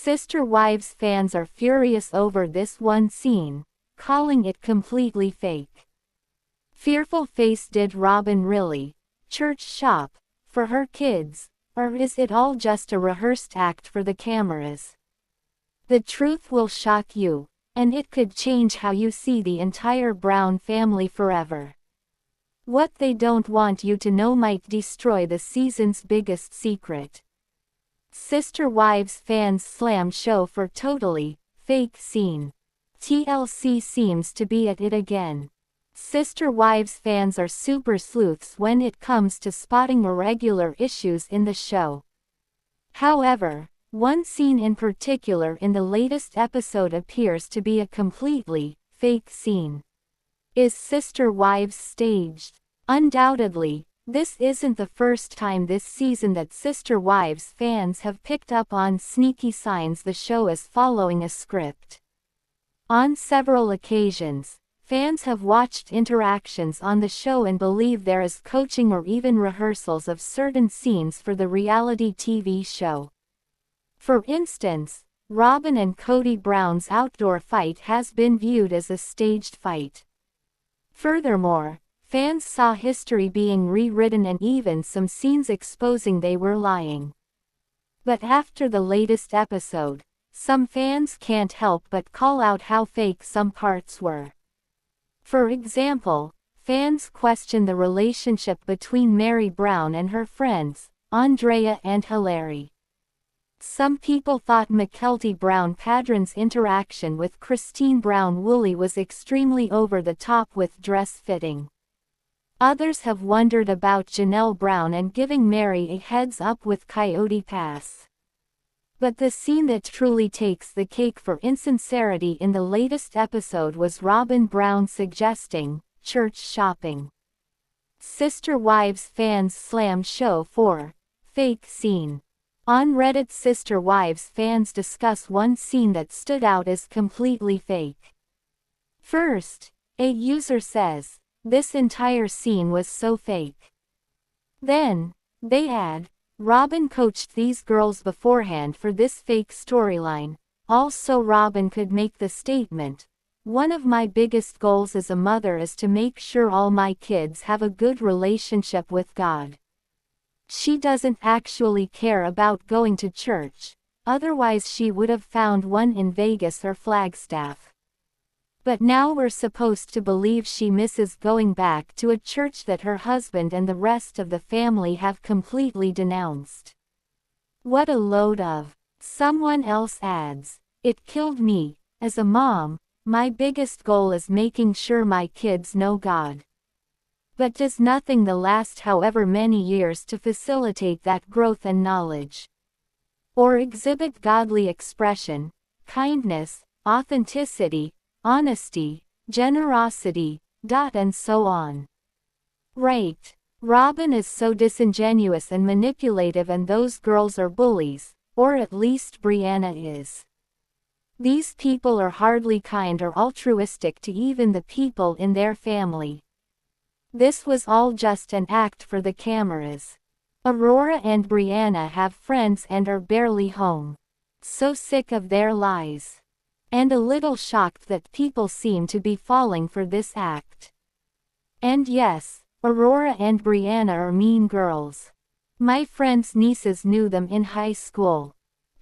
Sister Wives fans are furious over this one scene, calling it completely fake. Fearful face, did Robyn really church shop for her kids, or is it all just a rehearsed act for the cameras? The truth will shock you, and it could change how you see the entire Brown family forever. What they don't want you to know might destroy the season's biggest secret. Sister Wives fans slam show for totally fake scene. TLC seems to be at it again. Sister Wives fans are super sleuths when it comes to spotting irregular issues in the show. However, one scene in particular in the latest episode appears to be a completely fake scene. Is Sister Wives staged? Undoubtedly, this isn't the first time this season that Sister Wives fans have picked up on sneaky signs the show is following a script. On several occasions, fans have watched interactions on the show and believe there is coaching or even rehearsals of certain scenes for the reality TV show. For instance, Robyn and Kody Brown's outdoor fight has been viewed as a staged fight. Furthermore, fans saw history being rewritten and even some scenes exposing they were lying. But after the latest episode, some fans can't help but call out how fake some parts were. For example, fans question the relationship between Meri Brown and her friends, Andrea and Hilary. Some people thought Mykelti Brown Padron's interaction with Christine Brown Woolley was extremely over the top with dress fitting. Others have wondered about Janelle Brown and giving Meri a heads up with Coyote Pass. But the scene that truly takes the cake for insincerity in the latest episode was Robyn Brown suggesting church shopping. Sister Wives fans slam show for fake scene. On Reddit, Sister Wives fans discuss one scene that stood out as completely fake. First, a user says, "This entire scene was so fake." Then, they add, "Robyn coached these girls beforehand for this fake storyline, also Robyn could make the statement, 'One of my biggest goals as a mother is to make sure all my kids have a good relationship with God.' She doesn't actually care about going to church, otherwise she would have found one in Vegas or Flagstaff. But now we're supposed to believe she misses going back to a church that her husband and the rest of the family have completely denounced. What a load of..." Someone else adds, "It killed me. As a mom, my biggest goal is making sure my kids know God. But does nothing the last however many years to facilitate that growth and knowledge? Or exhibit godly expression, kindness, authenticity, honesty, generosity, and so on. Right. Robyn is so disingenuous and manipulative, and those girls are bullies, or at least Breanna is. These people are hardly kind or altruistic to even the people in their family. This was all just an act for the cameras. Aurora and Breanna have friends and are barely home. So sick of their lies. And a little shocked that people seem to be falling for this act. And yes, Aurora and Breanna are mean girls. My friend's nieces knew them in high school.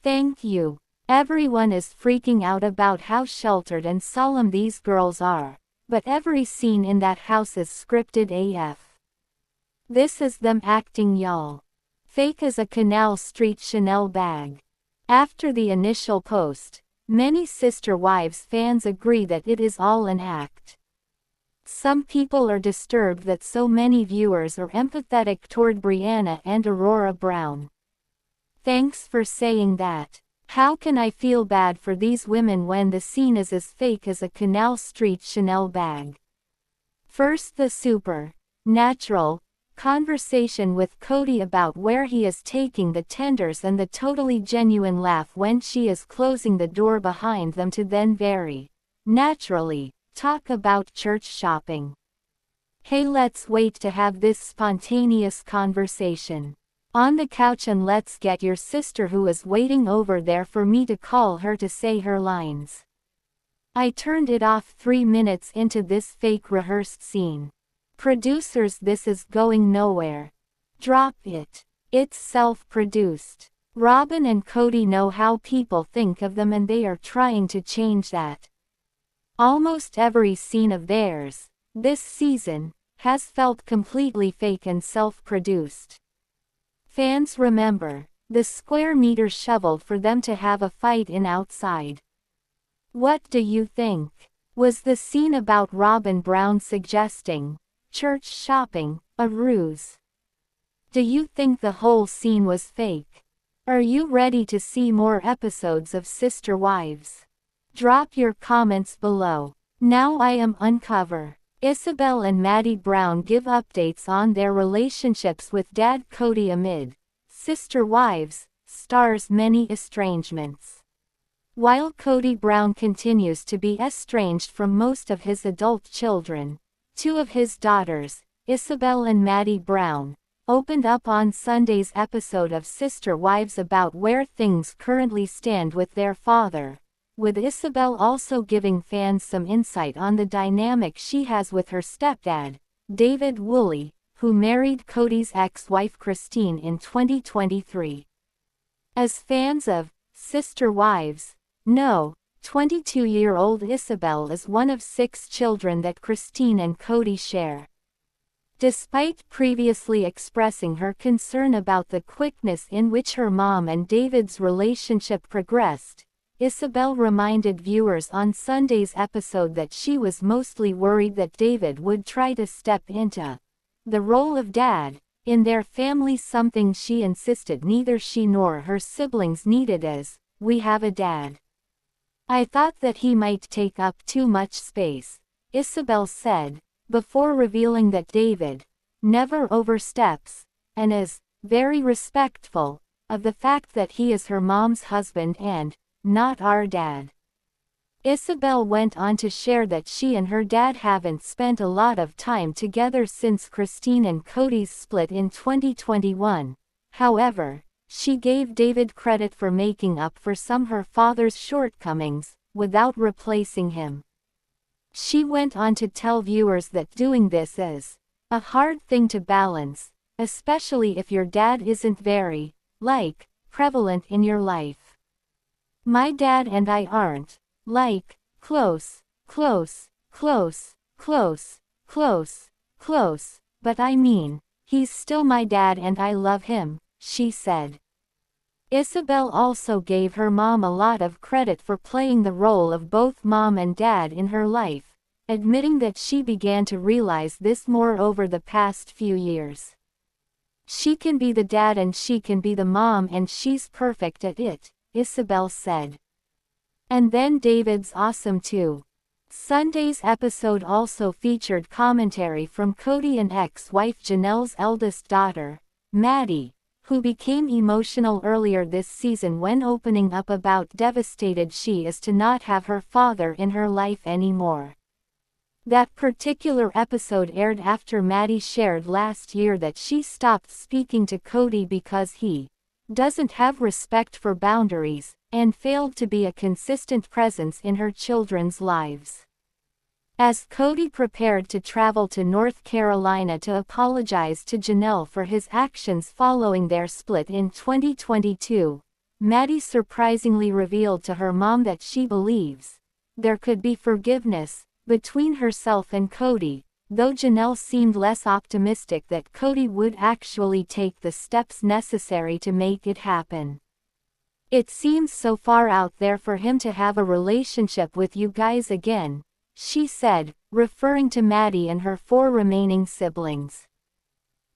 Thank you. Everyone is freaking out about how sheltered and solemn these girls are. But every scene in that house is scripted AF. This is them acting, y'all. Fake as a Canal Street Chanel bag. After the initial post, many Sister Wives fans agree that it is all an act. Some people are disturbed that so many viewers are empathetic toward Breanna and Aurora Brown. Thanks for saying that. How can I feel bad for these women when the scene is as fake as a Canal Street Chanel bag? First, the super natural conversation with Kody about where he is taking the tenders, and the totally genuine laugh when she is closing the door behind them, to then very naturally talk about church shopping. Hey, let's wait to have this spontaneous conversation. on the couch and let's get your sister who is waiting over there for me to call her to say her lines. I turned it off 3 minutes into this fake rehearsed scene. Producers, this is going nowhere. Drop it. It's self-produced. Robyn and Kody know how people think of them and they are trying to change that. Almost every scene of theirs, this season, has felt completely fake and self-produced. Fans remember the square meter shoveled for them to have a fight in outside. What do you think? Was the scene about Robyn Brown suggesting church shopping a ruse? Do you think the whole scene was fake? Are you ready to see more episodes of Sister Wives? Drop your comments below. Now I am Uncover. Isabel and Maddie Brown give updates on their relationships with dad Kody amid Sister Wives stars many estrangements. While Kody Brown continues to be estranged from most of his adult children, 2 of his daughters, Isabel and Maddie Brown, opened up on Sunday's episode of Sister Wives about where things currently stand with their father, with Isabel also giving fans some insight on the dynamic she has with her stepdad, David Woolley, who married Kody's ex-wife Christine in 2023. As fans of Sister Wives know, 22-year-old Isabel is one of 6 children that Christine and Kody share. Despite previously expressing her concern about the quickness in which her mom and David's relationship progressed, Isabel reminded viewers on Sunday's episode that she was mostly worried that David would try to step into the role of dad in their family, something she insisted neither she nor her siblings needed, as "We have a dad. I thought that he might take up too much space," Isabel said, before revealing that David never oversteps and is very respectful of the fact that he is her mom's husband and not our dad. Isabel went on to share that she and her dad haven't spent a lot of time together since Christine and Kody's split in 2021. However, she gave David credit for making up for some of her father's shortcomings, without replacing him. She went on to tell viewers that doing this is a hard thing to balance, especially if your dad isn't very, prevalent in your life. My dad and I aren't, close, but I mean, he's still my dad and I love him, she said. Isabel also gave her mom a lot of credit for playing the role of both mom and dad in her life, admitting that she began to realize this more over the past few years. She can be the dad and she can be the mom and she's perfect at it, Isabel said. And then David's awesome too. Sunday's episode also featured commentary from Kody and ex-wife Janelle's eldest daughter, Maddie, who became emotional earlier this season when opening up about devastated she is to not have her father in her life anymore. That particular episode aired after Maddie shared last year that she stopped speaking to Kody because he doesn't have respect for boundaries, and failed to be a consistent presence in her children's lives. As Kody prepared to travel to North Carolina to apologize to Janelle for his actions following their split in 2022, Maddie surprisingly revealed to her mom that she believes there could be forgiveness between herself and Kody, though Janelle seemed less optimistic that Kody would actually take the steps necessary to make it happen. It seems so far out there for him to have a relationship with you guys again, she said, referring to Maddie and her 4 remaining siblings.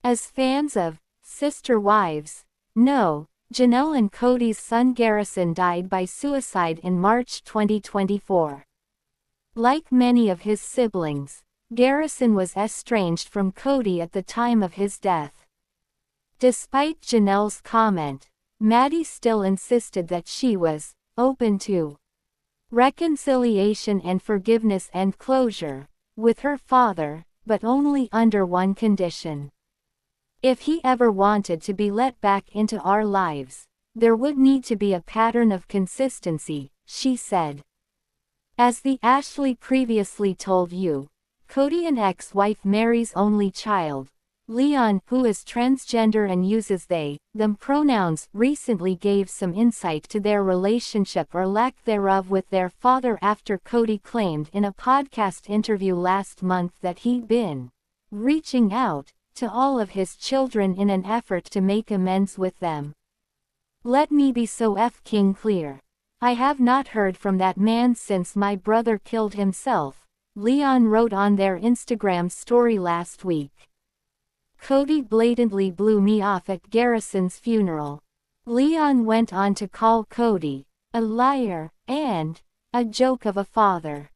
As fans of Sister Wives know, Janelle and Kody's son Garrison died by suicide in March 2024. Like many of his siblings, Garrison was estranged from Kody at the time of his death. Despite Janelle's comment, Maddie still insisted that she was open to reconciliation and forgiveness and closure with her father, but only under one condition. If he ever wanted to be let back into our lives, there would need to be a pattern of consistency, she said. As the Ashley previously told you, Kody and ex-wife Mary's only child, Leon, who is transgender and uses they, them pronouns, recently gave some insight to their relationship or lack thereof with their father after Kody claimed in a podcast interview last month that he'd been reaching out to all of his children in an effort to make amends with them. Let me be so f***ing clear. I have not heard from that man since my brother killed himself, Leon wrote on their Instagram story last week. Kody blatantly blew me off at Garrison's funeral. Leon went on to call Kody a liar and a joke of a father.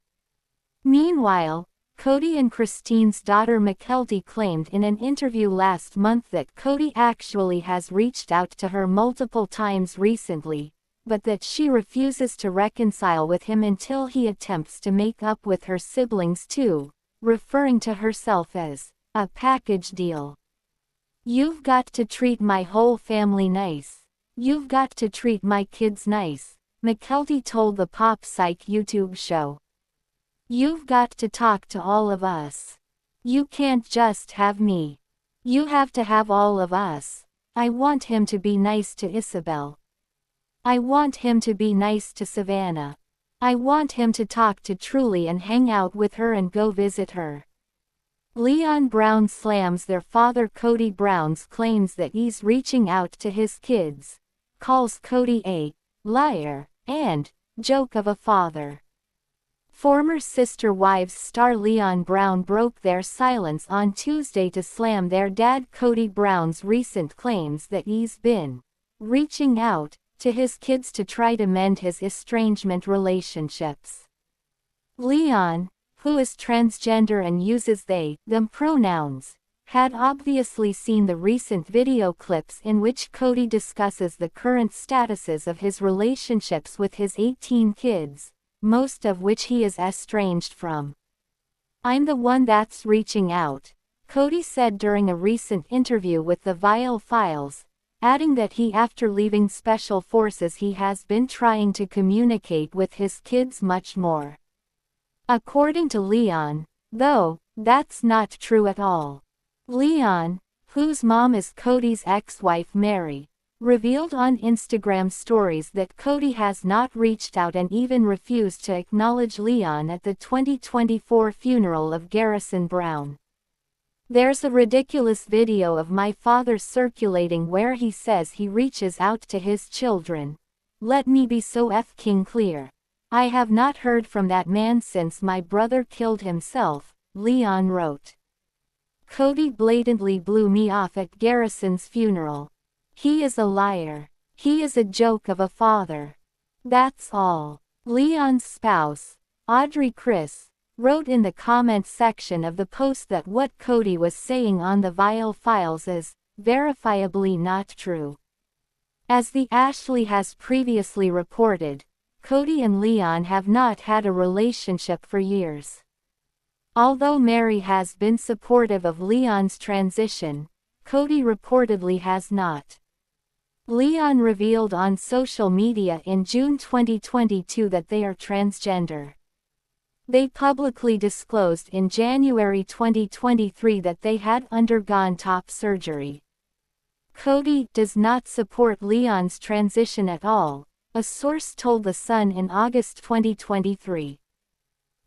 Meanwhile, Kody and Christine's daughter Mykelti claimed in an interview last month that Kody actually has reached out to her multiple times recently, but that she refuses to reconcile with him until he attempts to make up with her siblings too, referring to herself as a package deal. You've got to treat my whole family nice. You've got to treat my kids nice, Mykelti told the Pop Psych YouTube show. You've got to talk to all of us. You can't just have me. You have to have all of us. I want him to be nice to Isabel. I want him to be nice to Savannah. I want him to talk to Truly and hang out with her and go visit her. Leon Brown slams their father Kody Brown's claims that he's reaching out to his kids, calls Kody a liar and joke of a father. Former Sister Wives star Leon Brown broke their silence on Tuesday to slam their dad Kody Brown's recent claims that he's been reaching out to his kids to try to mend his estrangement relationships. Leon, who is transgender and uses they, them pronouns, had obviously seen the recent video clips in which Kody discusses the current statuses of his relationships with his 18 kids, most of which he is estranged from. I'm the one that's reaching out, Kody said during a recent interview with the Vial Files, adding that after leaving Special Forces he has been trying to communicate with his kids much more. According to Leon, though, that's not true at all. Leon, whose mom is Kody's ex-wife Mary, revealed on Instagram stories that Kody has not reached out and even refused to acknowledge Leon at the 2024 funeral of Garrison Brown. There's a ridiculous video of my father circulating where he says he reaches out to his children. Let me be so f***ing clear. I have not heard from that man since my brother killed himself, Leon wrote. Kody blatantly blew me off at Garrison's funeral. He is a liar. He is a joke of a father. That's all. Leon's spouse, Audrey Chris, wrote in the comments section of the post that what Kody was saying on the Vial Files is verifiably not true. As the Ashley has previously reported, Kody and Leon have not had a relationship for years. Although Mary has been supportive of Leon's transition, Kody reportedly has not. Leon revealed on social media in June 2022 that they are transgender. They publicly disclosed in January 2023 that they had undergone top surgery. Kody does not support Leon's transition at all, a source told The Sun in August 2023.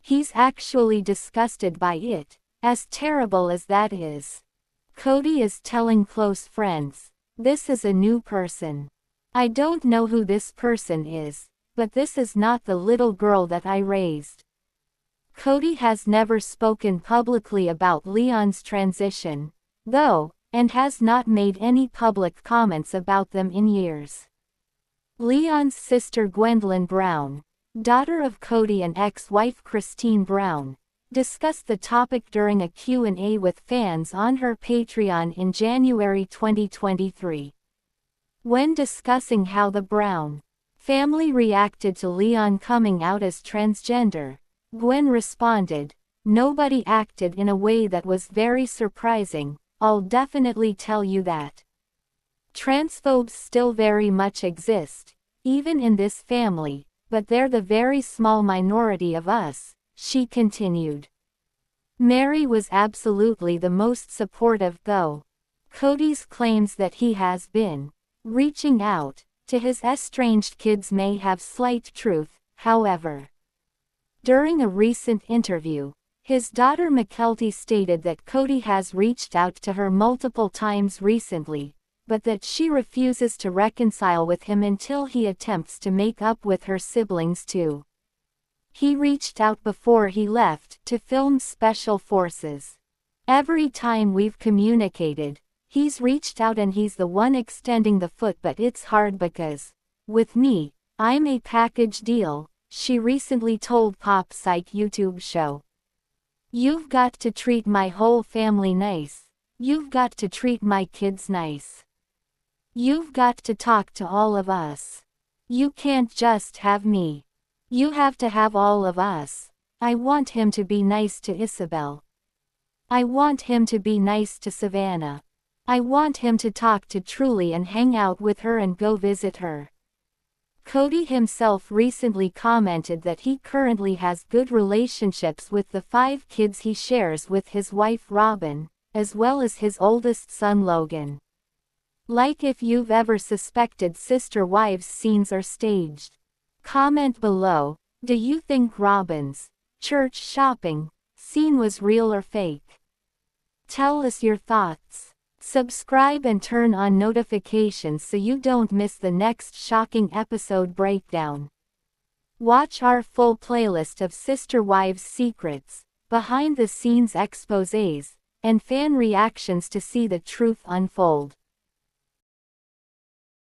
He's actually disgusted by it, as terrible as that is. Kody is telling close friends, "This is a new person. I don't know who this person is, but this is not the little girl that I raised." Kody has never spoken publicly about Leon's transition, though, and has not made any public comments about them in years. Leon's sister Gwendolyn Brown, daughter of Kody and ex-wife Christine Brown, discussed the topic during a Q&A with fans on her Patreon in January 2023. When discussing how the Brown family reacted to Leon coming out as transgender, Gwen responded, "Nobody acted in a way that was very surprising. I'll definitely tell you that. Transphobes still very much exist, even in this family, but they're the very small minority of us, she continued. Mary was absolutely the most supportive though. Kody's claims that he has been reaching out to his estranged kids may have slight truth, however. During a recent interview, his daughter Mykelti stated that Kody has reached out to her multiple times recently, but that she refuses to reconcile with him until he attempts to make up with her siblings too. He reached out before he left to film Special Forces. Every time we've communicated, he's reached out and he's the one extending the foot, but it's hard because, with me, I'm a package deal, she recently told Pop Psych YouTube show. You've got to treat my whole family nice. You've got to treat my kids nice. You've got to talk to all of us. You can't just have me. You have to have all of us. I want him to be nice to Isabel. I want him to be nice to Savannah. I want him to talk to Truly and hang out with her and go visit her. Kody himself recently commented that he currently has good relationships with the 5 kids he shares with his wife Robyn, as well as his oldest son Logan. Like if you've ever suspected sister wives scenes are staged. Comment below, do you think Robyn's church shopping scene was real or fake? Tell us your thoughts. Subscribe and turn on notifications so you don't miss the next shocking episode breakdown. Watch our full playlist of Sister Wives secrets, behind the scenes exposés, and fan reactions to see the truth unfold.